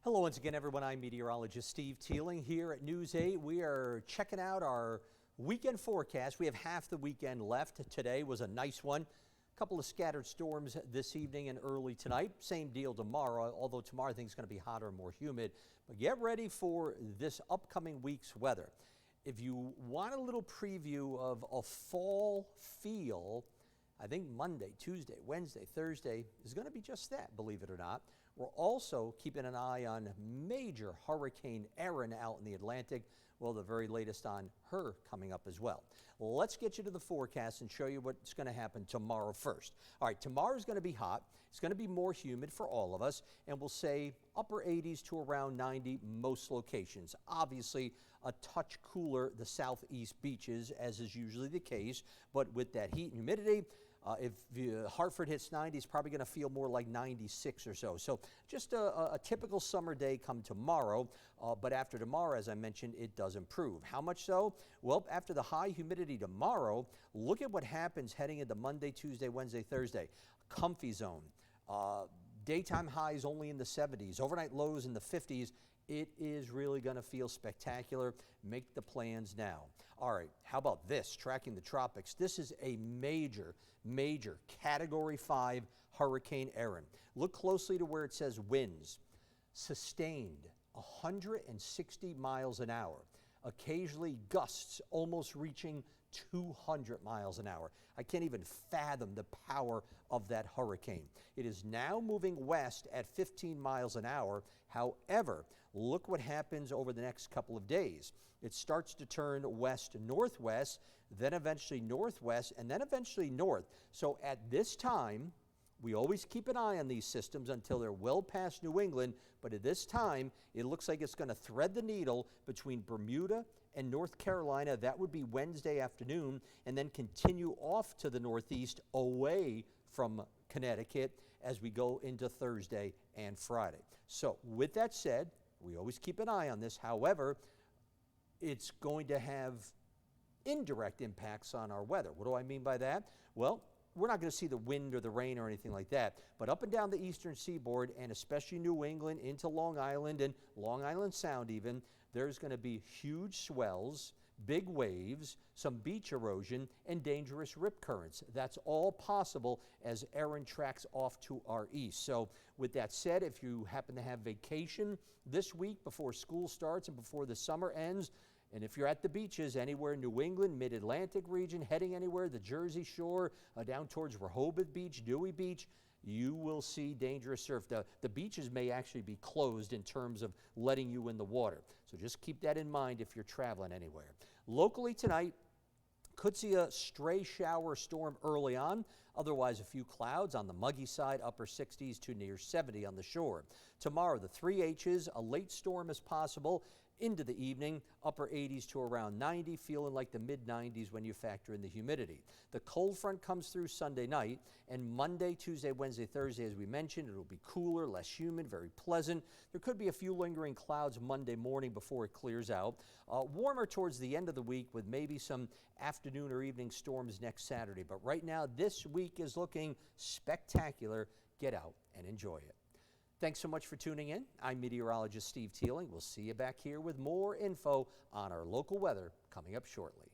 Hello once again, everyone. I'm meteorologist Steve Teeling here at News 8. We are checking out our weekend forecast. We have half the weekend left. Today was a nice one. A couple of scattered storms this evening and early tonight. Same deal tomorrow, although tomorrow I think it's going to be hotter and more humid. But get ready for this upcoming week's weather. If you want a little preview of a fall feel, I think Monday, Tuesday, Wednesday, Thursday is going to be just that, believe it or not. We're also keeping an eye on major Hurricane Erin out in the Atlantic. Well, the very latest on her coming up as well. Let's get you to the forecast and show you what's going to happen tomorrow first. All right, tomorrow's going to be hot. It's going to be more humid for all of us, and we'll say upper 80s to around 90 most locations. Obviously, a touch cooler the southeast beaches, as is usually the case, but with that heat and humidity, if Hartford hits 90, it's probably going to feel more like 96 or so. So just a typical summer day come tomorrow, but after tomorrow, as I mentioned, it does improve. How much so? Well, after the high humidity tomorrow, look at what happens heading into Monday, Tuesday, Wednesday, Thursday. Comfy zone. Daytime highs only in the 70s, overnight lows in the 50s. It is really going to feel spectacular. Make the plans now. All right, how about this? Tracking the tropics. This is a major Category 5 Hurricane Erin. Look closely to where it says winds. Sustained 160 miles an hour. Occasionally gusts almost reaching 200 miles an hour. I can't even fathom the power of that hurricane. It is now moving west at 15 miles an hour. However, look what happens over the next couple of days. It starts to turn west-northwest, then eventually northwest, and then eventually north. So at this time, we always keep an eye on these systems until they're well past New England, but at this time, it looks like it's going to thread the needle between Bermuda and North Carolina. That would be Wednesday afternoon, and then continue off to the northeast away from Connecticut as we go into Thursday and Friday. So with that said, we always keep an eye on this. However, it's going to have indirect impacts on our weather. What do I mean by that? Well, we're not going to see the wind or the rain or anything like that, but up and down the eastern seaboard, and especially New England into Long Island and Long Island Sound even, there's going to be huge swells, big waves, some beach erosion, and dangerous rip currents. That's all possible as Erin tracks off to our east. So with that said, if you happen to have vacation this week before school starts and before the summer ends, and if you're at the beaches anywhere in New England, mid-Atlantic region, heading anywhere, the Jersey Shore, down towards Rehoboth Beach, Dewey Beach, you will see dangerous surf. The beaches may actually be closed in terms of letting you in the water. So just keep that in mind if you're traveling anywhere. Locally tonight, could see a stray shower storm early on. Otherwise, a few clouds on the Muggy side, upper 60s to near 70 on the shore. Tomorrow, the 3 H's, a late storm is possible into the evening, upper 80s to around 90, feeling like the mid-90s when you factor in the humidity. The cold front comes through Sunday night, and Monday, Tuesday, Wednesday, Thursday, as we mentioned, it'll be cooler, less humid, very pleasant. There could be a few lingering clouds Monday morning before it clears out. Warmer towards the end of the week with maybe some afternoon or evening storms next Saturday. But right now, this week is looking spectacular. Get out and enjoy it. Thanks so much for tuning in. I'm meteorologist Steve Teeling. We'll see you back here with more info on our local weather coming up shortly.